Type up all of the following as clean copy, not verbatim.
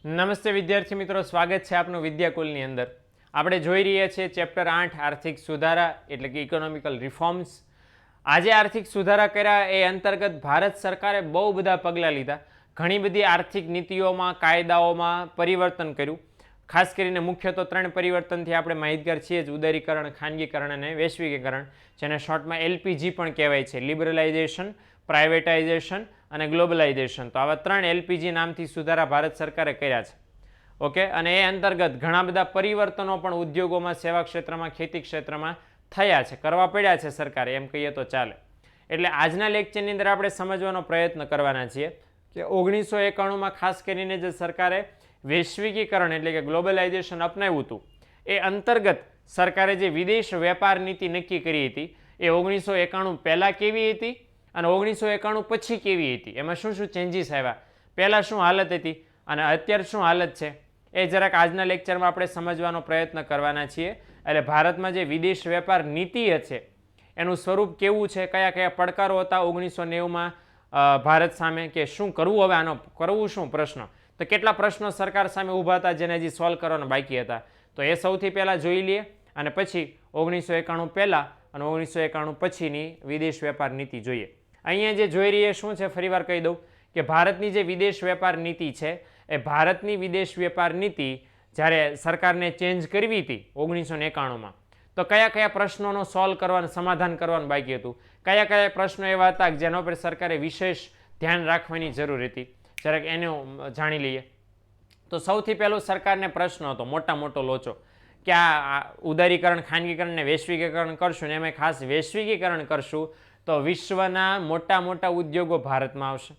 નમસ્તે વિદ્યાર્થી મિત્રો, સ્વાગત છે આપનું વિદ્યાકુલની અંદર. આપણે જોઈ રહ્યા છીએ ચેપ્ટર 8 આર્થિક સુધારા એટલે કે ઇકોનોમિકલ રિફોર્મ્સ. આજે આર્થિક સુધારા કર્યા એ અંતર્ગત ભારત સરકારે બહુ બધા પગલાં લીધા. ઘણી બધી આર્થિક નીતિઓમાં, કાયદાઓમાં પરિવર્તન કર્યું. ખાસ કરીને મુખ્ય તો 3 પરિવર્તનથી આપણે માહિતગાર છીએ જ: ઉદારીકરણ, ખાનગીકરણ અને વૈશ્વિકીકરણ, જેને શોર્ટમાં LPG પણ કહેવાય છે. લિબરલાઇઝેશન, પ્રાઇવેટાઇઝેશન અને ગ્લોબલાઇઝેશન. તો આવા 3 LPG નામથી સુધારા ભારત સરકારે કર્યા છે. ઓકે, અને એ અંતર્ગત ઘણા બધા પરિવર્તનો પણ ઉદ્યોગોમાં, સેવા ક્ષેત્રમાં, ખેતી ક્ષેત્રમાં થયા છે, કરવા પડ્યા છે સરકારે, એમ કહીએ તો ચાલે. એટલે આજના લેક્ચરની અંદર આપણે સમજવાનો પ્રયત્ન કરવાના છીએ કે 1991માં ખાસ કરીને જે સરકારે વૈશ્વિકીકરણ એટલે કે ગ્લોબલાઇઝેશન અપનાવ્યું હતું, એ અંતર્ગત સરકારે જે વિદેશ વેપાર નીતિ નક્કી કરી હતી એ 1991 પહેલાં કેવી હતી અને 1991 પછી કેવી હતી, એમાં શું શું ચેન્જીસ આવ્યા, પહેલાં શું હાલત હતી અને અત્યારે શું હાલત છે, એ જરાક આજના લેક્ચરમાં આપણે સમજવાનો પ્રયત્ન કરવાના છીએ. એટલે ભારતમાં જે વિદેશ વેપાર નીતિ છે એનું સ્વરૂપ કેવું છે, કયા કયા પડકારો હતા 1990માં ભારત સામે, કે શું કરવું, હવે આનો કરવું શું પ્રશ્ન, તો કેટલા પ્રશ્નો સરકાર સામે ઊભા હતા જેને હજી સોલ્વ કરવાના બાકી હતા. તો એ સૌથી પહેલાં જોઈ લઈએ અને પછી 1991 પહેલાં અને 1991 પછીની વિદેશ વેપાર નીતિ જોઈએ. અહીંયા જે જોઈ રહીએ શું છે, ફરીવાર કહી દઉં કે ભારતની જે વિદેશ વેપાર નીતિ છે એ ભારતની વિદેશ વેપાર નીતિ જ્યારે સરકારને ચેન્જ કરવી હતી 1991માં, તો કયા કયા પ્રશ્નોનો સોલ્વ કરવાનું, સમાધાન કરવાનું બાકી હતું, કયા કયા પ્રશ્નો એવા હતા જેના પર સરકારે વિશેષ ધ્યાન રાખવાની જરૂર હતી, જરાક એનું જાણી લઈએ. તો સૌથી પહેલો સરકારને પ્રશ્ન હતો, મોટો લોચો, કે આ ઉદારીકરણ, ખાનગીકરણ ને વૈશ્વિકીકરણ કરશું, ને એમાં ખાસ વૈશ્વિકીકરણ કરશું તો વિશ્વના મોટા ઉદ્યોગો ભારતમાં આવશે,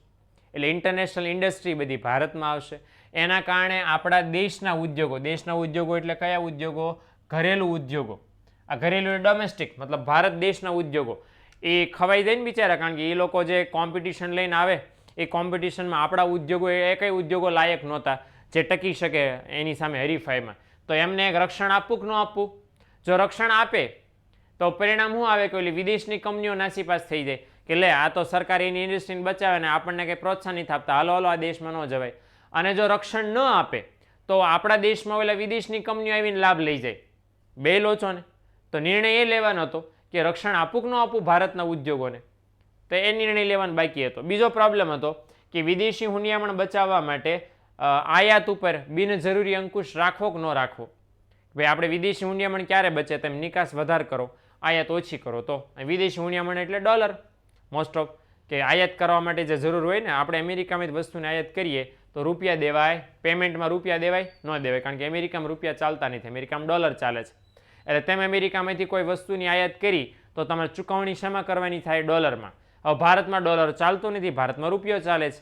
એટલે ઇન્ટરનેશનલ ઇન્ડસ્ટ્રી બધી ભારતમાં આવશે. એના કારણે આપણા દેશના ઉદ્યોગો એટલે કયા ઉદ્યોગો? ઘરેલું ઉદ્યોગો. આ ઘરેલું ડોમેસ્ટિક મતલબ ભારત દેશના ઉદ્યોગો એ ખવાઈ જાય ને બિચારા, કારણ કે એ લોકો જે કોમ્પિટિશન લઈને આવે એ કોમ્પિટિશનમાં આપણા ઉદ્યોગો એ કઈ ઉદ્યોગો લાયક નહોતા જે ટકી શકે એની સામે હરીફાઈમાં. તો એમને એક રક્ષણ આપવું કે ન આપવું? જો રક્ષણ આપે તો પરિણામ શું આવે કે ઓલી વિદેશની કંપનીઓ નાસીપાસ થઈ જાય કે લે આ તો સરકાર એની ઇન્ડસ્ટ્રીને બચાવે ને આપણને કંઈ પ્રોત્સાહન નથી આપતા, હાલો આ દેશમાં ન જવાય. અને જો રક્ષણ ન આપે તો આપણા દેશમાં ઓલા વિદેશની કંપનીઓ આવીને લાભ લઈ જાય. બે લોચો ને. તો નિર્ણય એ લેવાનો હતો કે રક્ષણ આપવું કે ન આપવું ભારતના ઉદ્યોગોને, તો એ નિર્ણય લેવાનો બાકી હતો. બીજો પ્રોબ્લેમ હતો કે વિદેશી હુંડિયામણ બચાવવા માટે આયાત ઉપર બિનજરૂરી અંકુશ રાખવો કે ન રાખવો. ભાઈ આપણે વિદેશી હુંડિયામણ ક્યારે બચે? તેમ નિકાસ વધાર કરો, આયાત ઓછી કરો. તો વિદેશી હુંડિયામણ એટલે ડોલર મોસ્ટ ઓફ, કે આયાત કરવા માટે જે જરૂર હોય ને, આપણે અમેરિકામાં જ વસ્તુને આયાત કરીએ તો રૂપિયા દેવાય, પેમેન્ટમાં રૂપિયા દેવાય ન દેવાય, કારણ કે અમેરિકામાં રૂપિયા ચાલતા નથી, અમેરિકામાં ડોલર ચાલે છે. એટલે તમે અમેરિકામાંથી કોઈ વસ્તુની આયાત કરી તો તમારે ચૂકવણી શેમાં કરવાની થાય? ડોલરમાં. હવે ભારતમાં ડોલર ચાલતું નથી, ભારતમાં રૂપિયો ચાલે છે,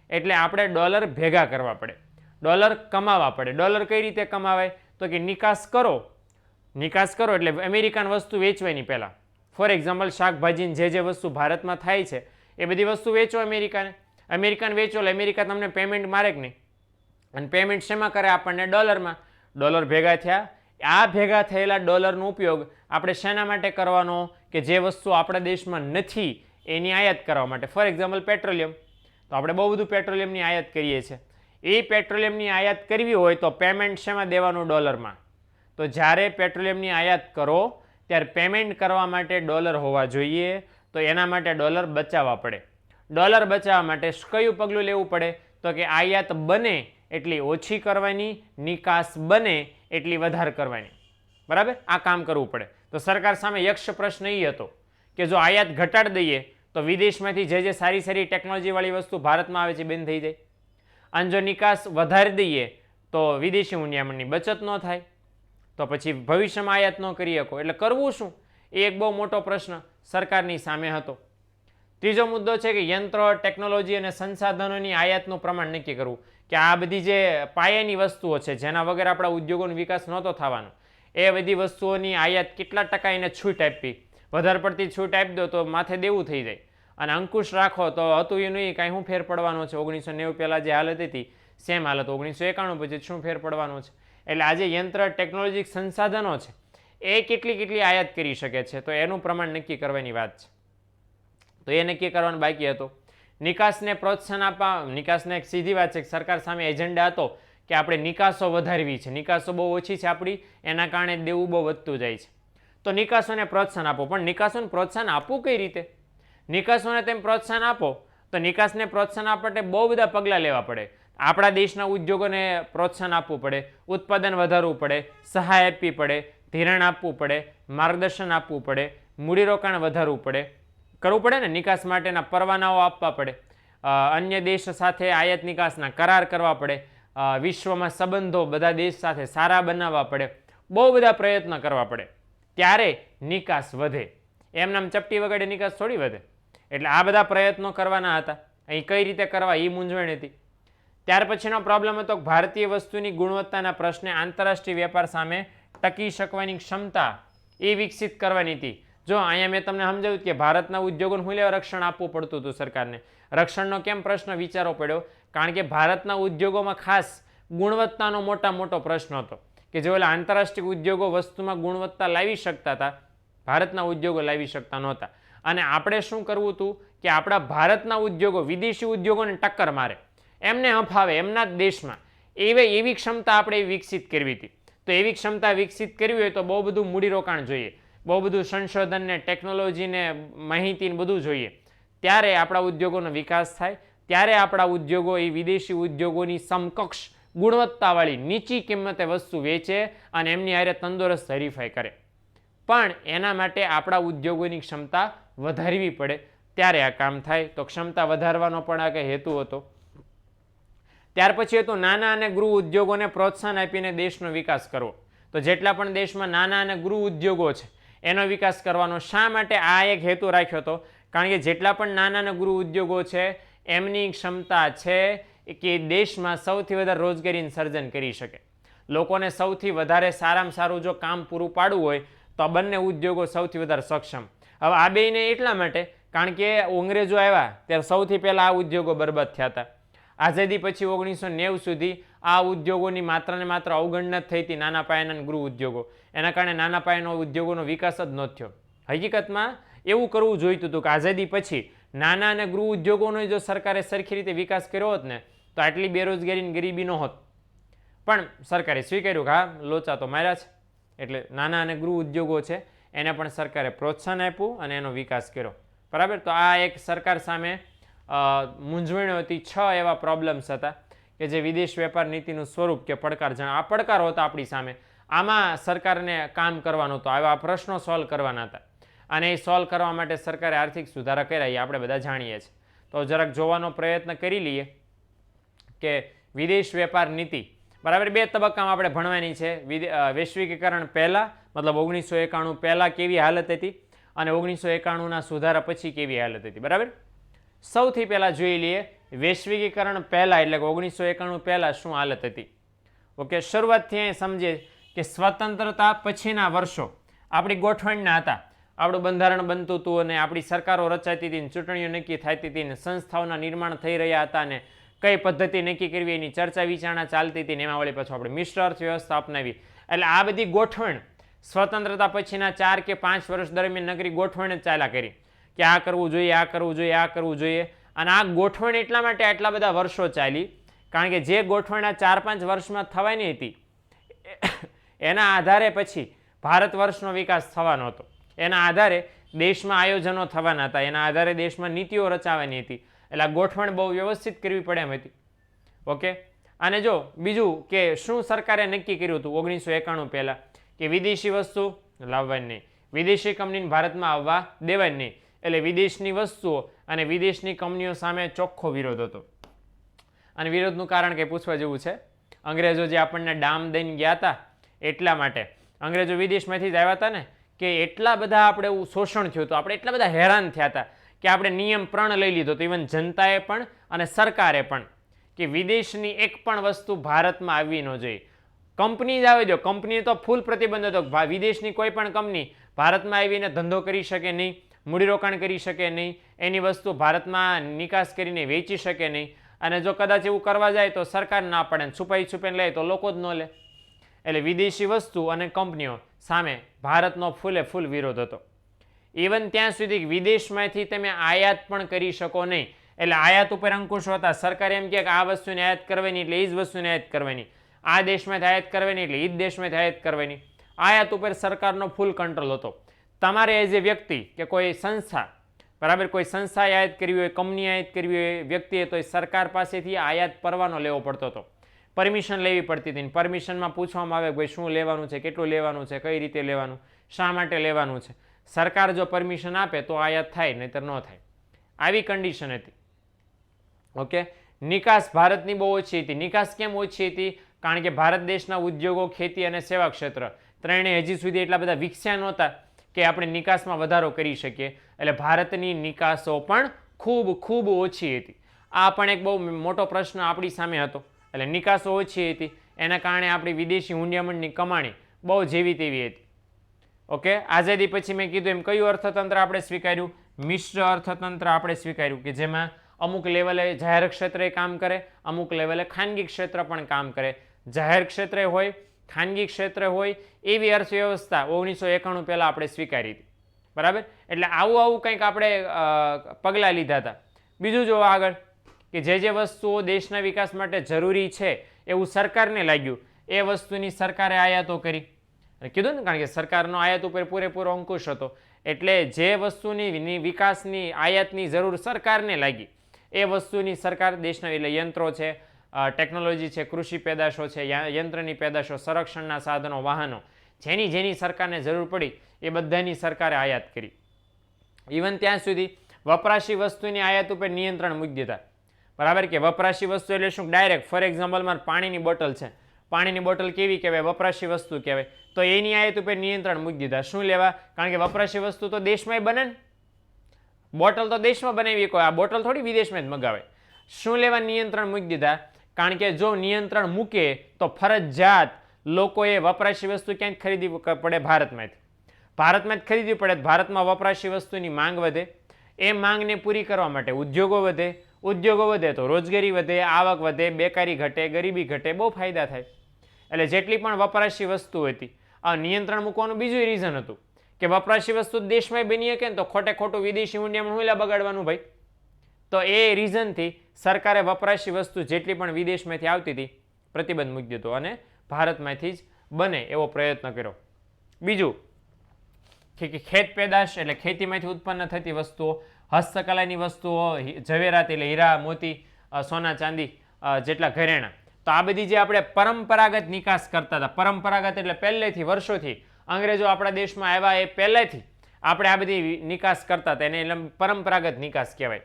એટલે આપણે ડોલર ભેગા કરવા પડે, ડોલર કમાવા પડે. ડોલર કઈ રીતે કમાવાય? તો કે નિકાસ કરો એટલે અમેરિકન વસ્તુ વેચવાની. પહેલાં ફોર એક્ઝામ્પલ શાકભાજીની જે વસ્તુ ભારતમાં થાય છે એ બધી વસ્તુ વેચો અમેરિકાને, અમેરિકન વેચો એટલે અમેરિકા તમને પેમેન્ટ મારે કે નહીં, અને પેમેન્ટ શેમાં કરે? આપણને ડોલરમાં. ડોલર ભેગા થયા, આ ભેગા થયેલા ડોલરનો ઉપયોગ આપણે શેના માટે કરવાનો? કે જે વસ્તુ આપણા દેશમાં નથી એની આયાત કરવા માટે. ફોર એક્ઝામ્પલ પેટ્રોલિયમ, તો આપણે બહુ બધું પેટ્રોલિયમની આયાત કરીએ છીએ. એ પેટ્રોલિયમની આયાત કરવી હોય તો પેમેન્ટ શેમાં દેવાનું? ડોલરમાં. તો જ્યારે પેટ્રોલિયમની આયાત કરો ત્યારે પેમેન્ટ કરવા માટે ડોલર હોવા જોઈએ, તો એના માટે ડોલર બચાવવા પડે. ડોલર બચાવવા માટે કયું પગલું લેવું પડે? તો કે આયાત બને એટલી ઓછી કરવાની, નિકાસ બને એટલી વધારે કરવાની. બરાબર, આ કામ કરવું પડે. તો સરકાર સામે યક્ષ પ્રશ્ન એ હતો કે જો આયાત ઘટાડી દઈએ તો વિદેશમાંથી જે સારી ટેકનોલોજીવાળી વસ્તુ ભારતમાં આવે છે બંધ થઈ જાય, અને જો નિકાસ વધારી દઈએ તો વિદેશી હુંડિયામણની બચત ન થાય, તો પછી ભવિષ્યમાં આયાત ન કરી શકો. એટલે કરવું શું? એ એક બહુ મોટો પ્રશ્ન સરકારની સામે હતો. ત્રીજો મુદ્દો છે કે યંત્રો, ટેકનોલોજી અને સંસાધનોની આયાતનું પ્રમાણ નક્કી કરવું, કે આ બધી જે પાયાની વસ્તુઓ છે જેના વગર આપણા ઉદ્યોગોનો વિકાસ નહોતો થવાનો, એ બધી વસ્તુઓની આયાત કેટલા ટકા એને છૂટ આપવી. વધારે પડતી છૂટ આપી દો તો માથે દેવું થઈ જાય, અને અંકુશ રાખો તો હતું એ નહીં, કાંઈ શું ફેર પડવાનો છે? 1990 પહેલાં જે હાલત હતી સેમ હાલત 1991 પછી શું ફેર પડવાનો છે? એટલે આજે યંત્ર, ટેકનોલોજી, સંસાધનો છે એ કેટલી આયાત કરી શકે છે, તો એનું પ્રમાણ નક્કી કરવાની વાત છે. તો એ નક્કી કરવાનું બાકી હતું. નિકાસને પ્રોત્સાહન આપવા, નિકાસને એક સીધી વાત છે, સરકાર સામે એજન્ડા હતો કે આપણે નિકાસો વધારવી છે, નિકાસો બહુ ઓછી છે આપણી, એના કારણે દેવું બહુ વધતું જાય છે. તો નિકાસોને પ્રોત્સાહન આપો. પણ નિકાસોને પ્રોત્સાહન આપવું કઈ રીતે? નિકાસોને તેમ પ્રોત્સાહન આપો તો નિકાસને પ્રોત્સાહન આપવા માટે બહુ બધા પગલાં લેવા પડે. આપણા દેશના ઉદ્યોગોને પ્રોત્સાહન આપવું પડે, ઉત્પાદન વધારવું પડે, સહાય આપવી પડે, ધિરાણ આપવું પડે, માર્ગદર્શન આપવું પડે, મૂડીરોકાણ વધારવું પડે, કરવું પડે ને. નિકાસ માટેના પરવાનાઓ આપવા પડે, અન્ય દેશ સાથે આયાત નિકાસના કરાર કરવા પડે, વિશ્વમાં સંબંધો બધા દેશ સાથે સારા બનાવવા પડે, બહુ બધા પ્રયત્ન કરવા પડે, ત્યારે નિકાસ વધે. એમનામ ચપટી વગાડે નિકાસ થોડી વધે. એટલે આ બધા પ્રયત્નો કરવાના હતા. અહીં કઈ રીતે કરવા એ મૂંઝવણ હતી. ત્યાર પછીનો પ્રોબ્લેમ હતો ભારતીય વસ્તુની ગુણવત્તાના પ્રશ્ને આંતરરાષ્ટ્રીય વેપાર સામે ટકી શકવાની ક્ષમતા એ વિકસિત કરવાની હતી. જો અહીંયા મેં તમને સમજાવ્યું કે ભારતના ઉદ્યોગોને હું લેવા રક્ષણ આપવું પડતું હતું સરકારને. રક્ષણનો કેમ પ્રશ્ન વિચારવો પડ્યો? કારણ કે ભારતના ઉદ્યોગોમાં ખાસ ગુણવત્તાનો મોટો પ્રશ્ન હતો કે જે ઓલા આંતરરાષ્ટ્રીય ઉદ્યોગો વસ્તુમાં ગુણવત્તા લાવી શકતા હતા, ભારતના ઉદ્યોગો લાવી શકતા નહોતા. અને આપણે શું કરવું હતું કે આપણા ભારતના ઉદ્યોગો વિદેશી ઉદ્યોગોને ટક્કર મારે, એમને હંફાવે એમના જ દેશમાં, એવી ક્ષમતા આપણે વિકસિત કરવી હતી. તો એવી ક્ષમતા વિકસિત કરવી હોય તો બહુ બધું મૂડીરોકાણ જોઈએ, બહુ બધું સંશોધન ને ટેકનોલોજી ને માહિતી ને બધું જોઈએ. ત્યારે આપણા ઉદ્યોગોનો વિકાસ થાય, ત્યારે આપણા ઉદ્યોગો એ વિદેશી ઉદ્યોગોની સમકક્ષ ગુણવત્તાવાળી નીચી કિંમતે વસ્તુ વેચે અને એમની હારે તંદુરસ્ત હરીફાઈ કરે. પણ એના માટે આપણા ઉદ્યોગોની ક્ષમતા વધારવી પડે, ત્યારે આ કામ થાય. તો ક્ષમતા વધારવાનો પણ આ કંઈ હેતુ હતો. ત્યાર પછી હતું નાના અને ગૃહ ઉદ્યોગોને પ્રોત્સાહન આપીને દેશનો વિકાસ કરવો. તો જેટલા પણ દેશમાં નાના અને ગૃહ ઉદ્યોગો છે એનો વિકાસ કરવાનો. શા માટે આ એક હેતુ રાખ્યો હતો? કારણ કે જેટલા પણ નાના અને ગૃહ ઉદ્યોગો છે એમની ક્ષમતા છે કે દેશમાં સૌથી વધારે રોજગારીનું સર્જન કરી શકે. લોકોને સૌથી વધારે સારામાં સારું જો કામ પૂરું પાડવું હોય તો આ બંને ઉદ્યોગો સૌથી વધારે સક્ષમ. હવે આ બેયને એટલા માટે કારણ કે અંગ્રેજો આવ્યા ત્યારે સૌથી પહેલાં આ ઉદ્યોગો બરબાદ થયા હતા. આઝાદી પછી 1990 સુધી આ ઉદ્યોગોની માત્ર ને માત્ર અવગણના થઈ હતી, નાના પાયાના ગૃહ ઉદ્યોગો. એના કારણે નાના પાયાનો ઉદ્યોગોનો વિકાસ જ ન થયો. હકીકતમાં એવું કરવું જોઈતું હતું કે આઝાદી પછી નાના અને ગૃહ ઉદ્યોગોનો જો સરકારે સરખી રીતે વિકાસ કર્યો હોત ને તો આટલી બેરોજગારી ગરીબી ન હોત. પણ સરકારે સ્વીકાર્યું કે હા લોચા તો માર્યા છે, એટલે નાના અને ગૃહ ઉદ્યોગો છે એને પણ સરકારે પ્રોત્સાહન આપ્યું અને એનો વિકાસ કર્યો. બરાબર. તો આ એક સરકાર સામે મૂંઝવણ હતી. 6 એવા પ્રોબ્લેમ્સ હતા કે જે વિદેશ વેપાર નીતિનું સ્વરૂપ કે પડકાર આ પડકારો હતા આપણી સામે. આમાં સરકારને કામ કરવાનું હતું, આવા પ્રશ્નો સોલ્વ કરવાના હતા. અને એ સોલ્વ કરવા માટે સરકારે આર્થિક સુધારા કર્યા એ આપણે બધા જાણીએ છીએ. તો જરાક જોવાનો પ્રયત્ન કરી લઈએ કે વિદેશ વેપાર નીતિ બરાબર 2 તબક્કામાં આપણે ભણવાની છે. વૈશ્વિકીકરણ પહેલાં મતલબ 1991 પહેલાં કેવી હાલત હતી અને 1991ના સુધારા પછી કેવી હાલત હતી. બરાબર. સૌથી પહેલાં જોઈ લઈએ વૈશ્વિકીકરણ પહેલાં એટલે કે 1991 પહેલાં શું હાલત હતી. ઓકે, શરૂઆતથી અહીં સમજીએ કે સ્વતંત્રતા પછીના વર્ષો આપણી ગોઠવણના હતા. આપણું બંધારણ બનતું હતું અને આપણી સરકારો રચાતી હતી, ચૂંટણીઓ નક્કી થતી હતી, સંસ્થાઓના નિર્માણ થઈ રહ્યા હતા અને કઈ પદ્ધતિ નક્કી કરવી એની ચર્ચા વિચારણા ચાલતી હતી. એમાં વળી પાછું આપણે મિશ્ર અર્થવ્યવસ્થા અપનાવી. એટલે આ બધી ગોઠવણ સ્વતંત્રતા પછીના 4 કે 5 વર્ષ દરમિયાન નગરી ગોઠવણ જ ચાલ્યા કરી કે આ કરવું જોઈએ, આ કરવું જોઈએ, આ કરવું જોઈએ. અને આ ગોઠવણ એટલા માટે આટલા બધા વર્ષો ચાલી કારણ કે જે ગોઠવણ આ 4-5 વર્ષમાં થવાની હતી એના આધારે પછી ભારત વર્ષનો વિકાસ થવાનો હતો. એના આધારે દેશમાં આયોજનો થવાના હતા, એના આધારે દેશમાં નીતિઓ રચાવાની હતી. એટલે આ ગોઠવણ બહુ વ્યવસ્થિત કરવી પડે એમ હતી. ઓકે. અને જો બીજું કે શું સરકારે નક્કી કર્યું હતું 1991 પહેલાં કે વિદેશી વસ્તુ લાવવાની નહીં, વિદેશી કંપનીને ભારતમાં આવવા દેવાની નહીં. એટલે વિદેશની વસ્તુઓ અને વિદેશની કંપનીઓ સામે ચોખ્ખો વિરોધ હતો. અને વિરોધનું કારણ કંઈ પૂછવા જેવું છે? અંગ્રેજો જે આપણને ડામ દઈને ગયા હતા એટલા માટે. અંગ્રેજો વિદેશમાંથી જ આવ્યા હતા ને કે એટલા બધા આપણે શોષણ થયું હતું, આપણે એટલા બધા હેરાન થયા હતા કે આપણે નિયમ પ્રણ લઈ લીધો હતો, ઇવન જનતાએ પણ અને સરકારે પણ, કે વિદેશની એક પણ વસ્તુ ભારતમાં આવવી ન જોઈએ. કંપની જ આવે દો, કંપની તો ફૂલ પ્રતિબંધ હતો, વિદેશની કોઈ પણ કંપની ભારતમાં આવીને ધંધો કરી શકે નહીં, મૂડીરોકાણ કરી શકે નહીં, એની વસ્તુ ભારતમાં નિકાસ કરીને વેચી શકે નહીં. અને જો કદાચ એવું કરવા જાય તો સરકાર ના પડે, છુપાઈને લે તો લોકો જ ન લે. એટલે વિદેશી વસ્તુ અને કંપનીઓ સામે ભારતનો ફૂલે ફૂલ વિરોધ હતો. ઇવન ત્યાં સુધી વિદેશમાંથી તમે આયાત પણ કરી શકો નહીં. એટલે આયાત ઉપર અંકુશો હતા. સરકારે એમ કહે કે આ વસ્તુને આયાત કરવાની એટલે એ જ વસ્તુને આયાત કરવાની, આ દેશમાંથી આયાત કરવાની એટલે એ જ દેશમાંથી આયાત કરવાની. આયાત ઉપર સરકારનો ફૂલ કંટ્રોલ હતો. તમારે એઝ એ વ્યક્તિ કે કોઈ સંસ્થા, બરાબર, કોઈ સંસ્થાએ આયાત કરવી હોય, કંપની આયાત કરવી હોય, વ્યક્તિએ, તો એ સરકાર પાસેથી આયાત પરવાનો લેવો પડતો હતો, પરમિશન લેવી પડતી હતી. પરમિશનમાં પૂછવામાં આવે ભાઈ શું લેવાનું છે, કેટલું લેવાનું છે, કઈ રીતે લેવાનું, શા માટે લેવાનું છે. સરકાર જો પરમિશન આપે તો આયાત થાય, નહીતર ન થાય. આવી કન્ડિશન હતી. ઓકે, નિકાસ ભારતની બહુ ઓછી હતી. નિકાસ કેમ ઓછી હતી? કારણ કે ભારત દેશના ઉદ્યોગો, ખેતી અને સેવા ક્ષેત્ર ત્રણેય હજી સુધી એટલા બધા વિકસ્યા નહોતા કે આપણે નિકાસમાં વધારો કરી શકીએ. એટલે ભારતની નિકાસો પણ ખૂબ ઓછી હતી. આ પણ એક બહુ મોટો પ્રશ્ન આપણી સામે હતો. એટલે નિકાસો ઓછી હતી, એના કારણે આપણી વિદેશી હુંડિયામણની કમાણી બહુ જેવી તેવી હતી. ઓકે, આઝાદી પછી મેં કીધું એમ કયું અર્થતંત્ર આપણે સ્વીકાર્યું? મિશ્ર અર્થતંત્ર આપણે સ્વીકાર્યું, કે જેમાં અમુક લેવલે જાહેર ક્ષેત્રે કામ કરે, અમુક લેવલે ખાનગી ક્ષેત્ર પણ કામ કરે. જાહેર ક્ષેત્રે હોય, ખાનગી ક્ષેત્ર હોય, એવી અર્થવ્યવસ્થા 1991 પહેલાં આપણે સ્વીકારી હતી. બરાબર, એટલે આવું કંઈક આપણે પગલાં લીધા હતા. બીજું જો આગળ, કે જે વસ્તુઓ દેશના વિકાસ માટે જરૂરી છે એવું સરકારને લાગ્યું એ વસ્તુની સરકારે આયાતો કરી. કીધું ને, કારણ કે સરકારનો આયાત ઉપર પૂરેપૂરો અંકુશ હતો. એટલે જે વસ્તુની વિકાસની આયાતની જરૂર સરકારને લાગી એ વસ્તુની સરકાર દેશના, એટલે યંત્રો છે, ટેકનોલોજી છે, કૃષિ પેદાશો છે, યંત્રની પેદાશો, સંરક્ષણના સાધનો, વાહનો, જેની સરકારને જરૂર પડી એ બધાની સરકારે આયાત કરી. ઇવન ત્યાં સુધી વપરાશી વસ્તુની આયાત ઉપર નિયંત્રણ મૂકી દીધા. બરાબર, કે વપરાશી વસ્તુ એટલે શું? ડાયરેક્ટ ફોર એક્ઝામ્પલ મારે પાણીની બોટલ છે, પાણીની બોટલ કેવી કહેવાય? વપરાશી વસ્તુ કહેવાય. તો એની આયાત ઉપર નિયંત્રણ મૂકી દીધા. શું લેવા? કારણ કે વપરાશી વસ્તુ તો દેશમાં બને ને, બોટલ તો દેશમાં બનાવી કોઈ, આ બોટલ થોડી વિદેશમાં જ મગાવે. શું લેવા નિયંત્રણ મૂકી દીધા? કારણ કે જો નિયંત્રણ મૂકે તો ફરજિયાત લોકોએ વપરાશી વસ્તુ ક્યાંય ખરીદવી પડે? ભારતમાં જ ખરીદવી પડે. ભારતમાં વપરાશી વસ્તુની માંગ વધે. એ માંગને પૂરી કરવા માટે ઉદ્યોગો વધે. ઉદ્યોગો વધે તો રોજગારી વધે, આવક વધે, બેકારી ઘટે, ગરીબી ઘટે, બહુ ફાયદા થાય. એટલે જેટલી પણ વપરાશી વસ્તુ હતી, આ નિયંત્રણ મૂકવાનું બીજું રીઝન હતું કે વપરાશી વસ્તુ દેશમાં બની શકે ને તો ખોટું વિદેશી હુંડિયામણ હુંલા બગાડવાનું ભાઈ. તો એ રીઝનથી સરકારે વપરાશી વસ્તુ જેટલી પણ વિદેશમાંથી આવતી હતી પ્રતિબંધ મૂકી દીધો અને ભારતમાંથી જ બને એવો પ્રયત્ન કર્યો. બીજું કે ખેત પેદાશ એટલે ખેતીમાંથી ઉત્પન્ન થતી વસ્તુઓ, હસ્તકલાની વસ્તુઓ, ઝવેરાત એટલે હીરા, મોતી, સોના, ચાંદી જેટલા ઘરેણાં, તો આ બધી જે આપણે પરંપરાગત નિકાસ કરતા હતા, પરંપરાગત એટલે પહેલેથી વર્ષોથી અંગ્રેજો આપણા દેશમાં આવ્યા એ પહેલેથી આપણે આ બધી નિકાસ કરતા હતા, એને એટલે પરંપરાગત નિકાસ કહેવાય.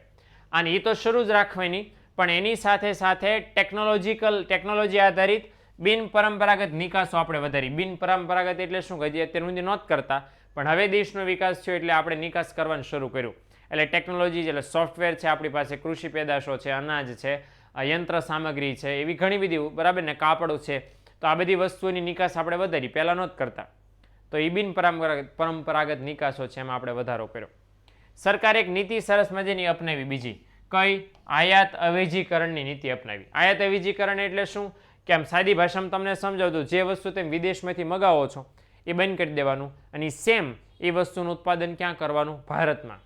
અને એ તો શરૂ જ રાખવાની, પણ એની સાથે ટેકનોલોજી આધારિત બિન પરંપરાગત નિકાસો આપણે વધારી. બિન પરંપરાગત એટલે શું? કે અત્યાર સુધી નહોત કરતા, પણ હવે દેશનો વિકાસ થયો એટલે આપણે નિકાસ કરવાનું શરૂ કર્યું. એટલે ટેકનોલોજી એટલે સોફ્ટવેર છે આપણી પાસે, કૃષિ પેદાશો છે, અનાજ છે, યંત્ર સામગ્રી છે, એવી ઘણી બધી, બરાબર ને, કાપડ છે. તો આ બધી વસ્તુઓની નિકાસ આપણે વધારી, પહેલાં નહોત કરતા. તો એ બિન પરંપરાગત નિકાસો છે એમાં આપણે વધારો કર્યો. સરકારે એક નીતિ સરસ મજાની અપનાવી. બીજી કઈ? આયાત અવેજીકરણની નીતિ અપનાવી. આયાત અવેજીકરણ એટલે શું? કે આમ સાદી ભાષામાં તમને સમજાવતું, જે વસ્તુ તમે વિદેશમાંથી મગાવો છો એ બંધ કરી દેવાનું અને સેમ એ વસ્તુનું ઉત્પાદન ક્યાં કરવાનું? ભારતમાં.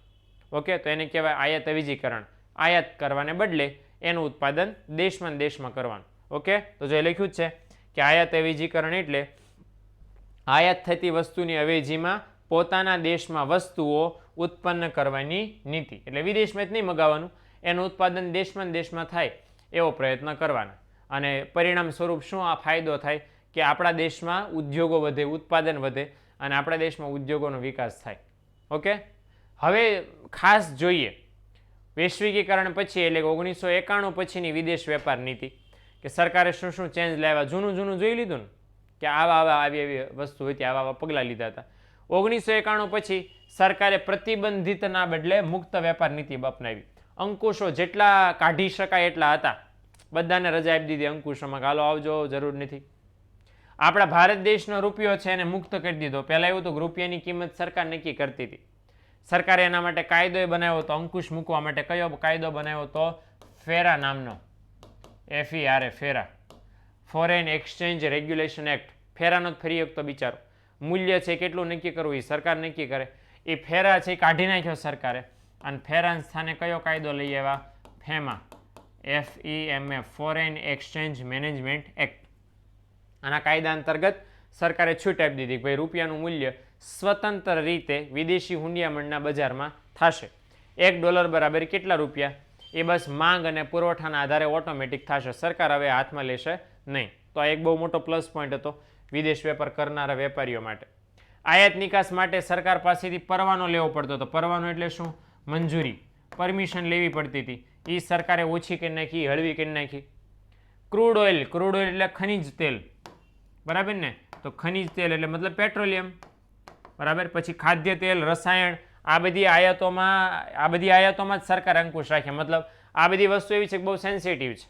ઓકે, તો એને કહેવાય આયાત અવેજીકરણ. આયાત કરવાને બદલે એનું ઉત્પાદન દેશમાં કરવાનું. ઓકે, તો જે લખ્યું જ છે કે આયાત અવેજીકરણ એટલે આયાત થતી વસ્તુની અવેજીમાં પોતાના દેશમાં વસ્તુઓ ઉત્પન્ન કરવાની નીતિ. એટલે વિદેશમાં જ નહીં મગાવવાનું, એનું ઉત્પાદન દેશમાં થાય એવો પ્રયત્ન કરવાનો. અને પરિણામ સ્વરૂપ શું આ ફાયદો થાય? કે આપણા દેશમાં ઉદ્યોગો વધે, ઉત્પાદન વધે અને આપણા દેશમાં ઉદ્યોગોનો વિકાસ થાય. ઓકે, હવે ખાસ જોઈએ વૈશ્વિકીકરણ પછી, એટલે 1991 પછીની વિદેશ વેપાર નીતિ, કે સરકારે શું ચેન્જ લાવ્યા. જૂનું જોઈ લીધું ને, કે આવી વસ્તુ હતી, આવા પગલાં લીધા હતા. 1991 પછી સરકારે પ્રતિબંધિતના બદલે મુક્ત વેપાર નીતિ અપનાવી. અંકુશો જેટલા કાઢી શકાય એટલા હતા, બધાને રજા આપી દીધી અંકુશોમાં, હાલો આવજો, જરૂર નથી. આપણા ભારત દેશનો રૂપિયો છે એને મુક્ત કરી દીધો. પહેલાં એવું હતું રૂપિયાની કિંમત સરકાર નક્કી કરતી હતી. સરકારે એના માટે કાયદો બનાવ્યો હતો અંકુશ મૂકવા માટે. કયો કાયદો બનાવ્યો હતો? ફેરા નામનો, FERA, ફેરા, ફોરેન એક્સચેન્જ રેગ્યુલેશન એક્ટ. ફેરાનો જ ફરી એક તો બિચારો મૂલ્ય છે કેટલું નક્કી કરવું એ સરકાર નક્કી કરે. એ ફેરા છે એ કાઢી નાખ્યો સરકારે અને ફેરાના સ્થાને કયો કાયદો લઈ આવ્યા? ફેમા FEMA foreign exchange management act. આના કાયદા અંતર્ગત સરકારે છૂટ આપી દીધી કે ભાઈ રૂપિયાનું મૂલ્ય સ્વતંત્ર રીતે વિદેશી હુંડિયામણના બજારમાં થશે. $1 બરાબર કેટલા રૂપિયા? એ બસ માંગ અને પુરવઠાના આધારે ઓટોમેટિક થશે. સરકાર હવે હાથમાં લેશે નહીં. તો આ એક બહુ મોટો પ્લસ પોઈન્ટ હતો વિદેશ વેપાર કરનારા વેપારીઓ માટે. આયાત નિકાસ માટે સરકાર પાસેથી પરવાનો લેવો પડતો હતો. પરવાનો એટલે શું? મંજૂરી, પરમિશન લેવી પડતી હતી. એ સરકારે ઓછી કરી નાખી, હળવી કરી નાખી. ક્રૂડ ઓઇલ, ક્રૂડ ઓઇલ એટલે ખનિજ તેલ, બરાબર ને? તો ખનિજ તેલ એટલે મતલબ પેટ્રોલિયમ, બરાબર. પછી ખાદ્ય તેલ, રસાયણ, આ બધી આયાતોમાં જ સરકારે અંકુશ રાખ્યા. મતલબ આ બધી વસ્તુ એવી છે કે બહુ સેન્સિટિવ છે,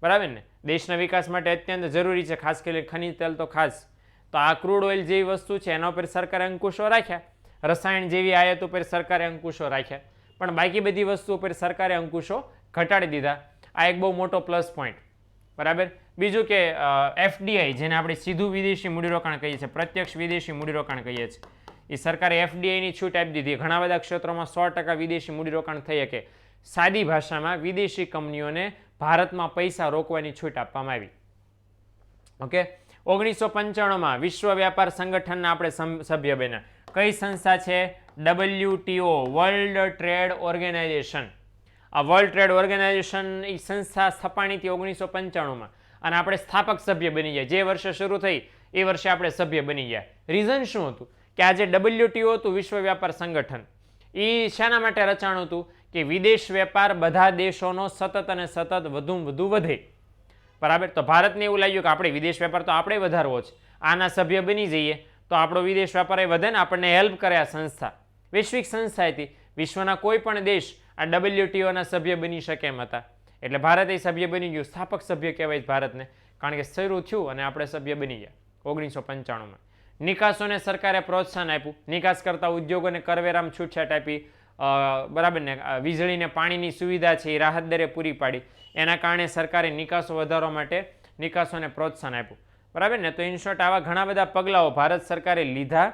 બરાબર ને? દેશના વિકાસ માટે અત્યંત જરૂરી છે, ખાસ કરીને ખનિજ તેલ તો ખાસ. તો આ ક્રૂડ ઓઇલ જેવી વસ્તુ છે એના ઉપર સરકારે અંકુશો રાખ્યા. રસાયણ જેવી આયાત ઉપર સરકારે અંકુશો રાખ્યા. પણ બાકી બધી વસ્તુ ઉપર સરકારે અંકુશો ઘટાડી દીધા. આ એક બહુ મોટો પ્લસ પોઈન્ટ, બરાબર. બીજું કે FDI, જેને આપણે સીધું વિદેશી મૂડીરોકાણ કહીએ છીએ, પ્રત્યક્ષ વિદેશી મૂડીરોકાણ કહીએ છીએ, એ સરકારે FDIની છૂટ આપી દીધી. ઘણા બધા ક્ષેત્રોમાં 100% વિદેશી મૂડીરોકાણ થઈ શકે. સાદી ભાષામાં વિદેશી કંપનીઓને ભારતમાં પૈસા રોકવાની છૂટ આપવામાં આવી. ઓકે. 1995માં વિશ્વ વ્યાપાર સંગઠનના આપણે સભ્ય બન્યા. કઈ સંસ્થા છે? WTO, World Trade Organization. આ વર્લ્ડ ટ્રેડ ઓર્ગેનાઇઝેશન એ સંસ્થા સ્થપાણી હતી 1995માં અને આપણે સ્થાપક સભ્ય બની ગયા. જે વર્ષે શરૂ થઈ એ વર્ષે આપણે સભ્ય બની ગયા. રીઝન શું હતું? કે આ જે WTO હતું, વિશ્વ વ્યાપાર સંગઠન, એ શાના માટે રચાણું હતું? કે વિદેશ વેપાર બધા દેશોનો સતત અને સતત વધુ વધે, બરાબર. તો ભારતને એવું લાગ્યું કે આપણે વિદેશ વેપાર તો આપણે વધારવો છે, આના સભ્ય બની જઈએ તો આપણો વિદેશ વેપાર એ વધે ને, આપણને હેલ્પ કરે આ સંસ્થા. વૈશ્વિક સંસ્થા હતી, વિશ્વના કોઈ પણ દેશ આ WTOના સભ્ય બની શકે એમ હતા. એટલે ભારત એ સભ્ય બની ગયું. સ્થાપક સભ્ય કહેવાય ભારતને, કારણ કે શરૂ થયું અને આપણે સભ્ય બની ગયા 1995માં. નિકાસોને સરકારે પ્રોત્સાહન આપ્યું. નિકાસ કરતા ઉદ્યોગોને કરવેરામાં છૂટછાટ આપી, બરાબર ને? વીજળીને પાણીની સુવિધા છે એ રાહત દરે પૂરી પાડી. એના કારણે સરકારે નિકાસો વધારવા માટે નિકાસોને પ્રોત્સાહન આપ્યું, બરાબર ને? તો ઇન શોર્ટ આવા ઘણા બધા પગલાઓ ભારત સરકારે લીધા,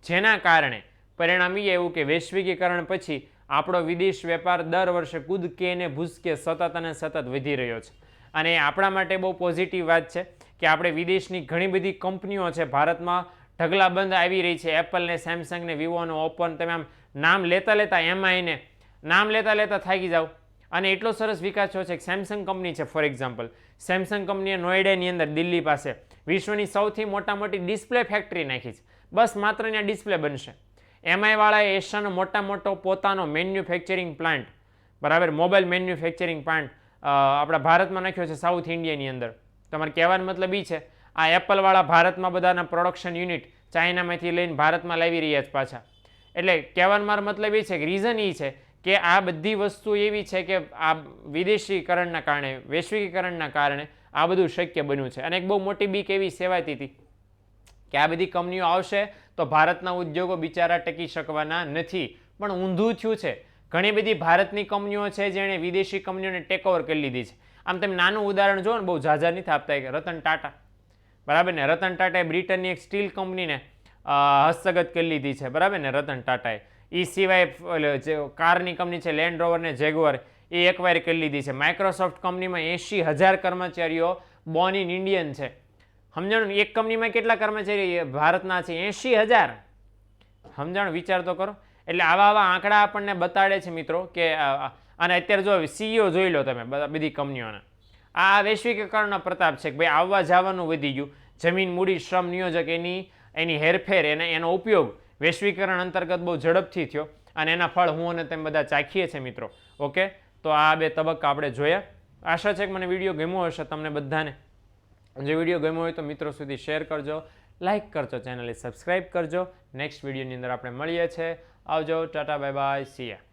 જેના કારણે પરિણામ એ એવું કે વૈશ્વિકીકરણ પછી આપણો વિદેશ વેપાર દર વર્ષે કૂદકે ને ભૂસકે સતત અને સતત વધી રહ્યો છે. અને આપણા માટે બહુ પોઝિટિવ વાત છે કે આપણે વિદેશની ઘણી બધી કંપનીઓ છે ભારતમાં ઢગલાબંધ આવી રહી છે. એપલ ને, સેમસંગ ને, વિવો ને, ઓપો, તમે આમ નામ લેતા MI ને નામ લેતા થાકી જાઓ. અને એટલો સરસ વિકાસ થયો છે કે સેમસંગ કંપની છે, ફોર એક્ઝામ્પલ. સેમસંગ કંપનીએ નોઈડાની અંદર, દિલ્હી પાસે, વિશ્વની સૌથી મોટી ડિસ્પ્લે ફેક્ટરી નાખી છે. બસ માત્ર ત્યાં ડિસ્પ્લે બનશે. MI વાળાએ એશિયાનો મોટો પોતાનો મેન્યુફેક્ચરિંગ પ્લાન્ટ, બરાબર, મોબાઈલ મેન્યુફેક્ચરિંગ પ્લાન્ટ આપણા ભારતમાં નાખ્યો છે, સાઉથ ઇન્ડિયાની અંદર. તમારે કહેવાનો મતલબ એ છે આ એપલ વાળા ભારતમાં બધાના પ્રોડક્શન યુનિટ ચાઇનામાંથી લઈને ભારતમાં લાવી રહ્યા છે પાછા. એટલે કહેવાનો મારો મતલબ એ છે કે રીઝન એ છે કે આ બધી વસ્તુ એવી છે કે આ વિદેશીકરણના કારણે, વૈશ્વિકીકરણના કારણે આ બધું શક્ય બન્યું છે. અને એક બહુ મોટી બીક એવી સેવાતી હતી કે આ બધી કંપનીઓ આવશે તો ભારતના ઉદ્યોગો બિચારા ટકી શકવાના નથી. પણ ઊંધું થયું છે. ઘણી બધી ભારતની કંપનીઓ છે જેણે વિદેશી કંપનીઓને ટેક ઓવર કરી લીધી છે. આમ તમે નાનું ઉદાહરણ જુઓ ને, બહુ ઝાઝા નથી આપતા, કે રતન ટાટા, બરાબર ને? રતન ટાટાએ બ્રિટનની એક સ્ટીલ કંપનીને હસ્તગત કરી લીધી છે, બરાબર ને? રતન ટાટાએ. એ સિવાય જે કારની કંપની છે લેન્ડ રોવર ને જેગુઆર, એ એક્વાયર કરી લીધી છે. માઇક્રોસોફ્ટ કંપનીમાં 80,000 કર્મચારીઓ બોર્ન ઇન ઇન્ડિયન છે. સમજાણું? એક કંપનીમાં કેટલા કર્મચારી ભારતના છે? 80,000. સમજાણું? વિચાર તો કરો. એટલે આવા આંકડા આપણને બતાડે છે મિત્રો કે અને અત્યારે જો CEO જોઈ લો તમે બધી કંપનીઓના. આ વૈશ્વિકીકરણનો પ્રતાપ છે કે ભાઈ આવવા જવાનું વધી ગયું. જમીન, મૂડી, શ્રમ, નિયોજક, એની હેરફેર, એનો ઉપયોગ વૈશ્વિકીકરણ અંતર્ગત બહુ ઝડપથી થયો અને એના ફળ હું અને તેમ બધા ચાખીએ છીએ મિત્રો. ઓકે, તો આ બે તબક્કા આપણે જોયા. આશા છે કે મને વિડીયો ગમ્યો હશે તમને બધાને. જો વિડીયો ગમ્યો હોય તો મિત્રો સુધી શેર કરજો, લાઇક કરજો, ચેનલને સબસ્ક્રાઈબ કરજો. નેક્સ્ટ વિડીયોની અંદર આપણે મળીએ છીએ. આવજો, ટાટા, બાય બાય, સી યા.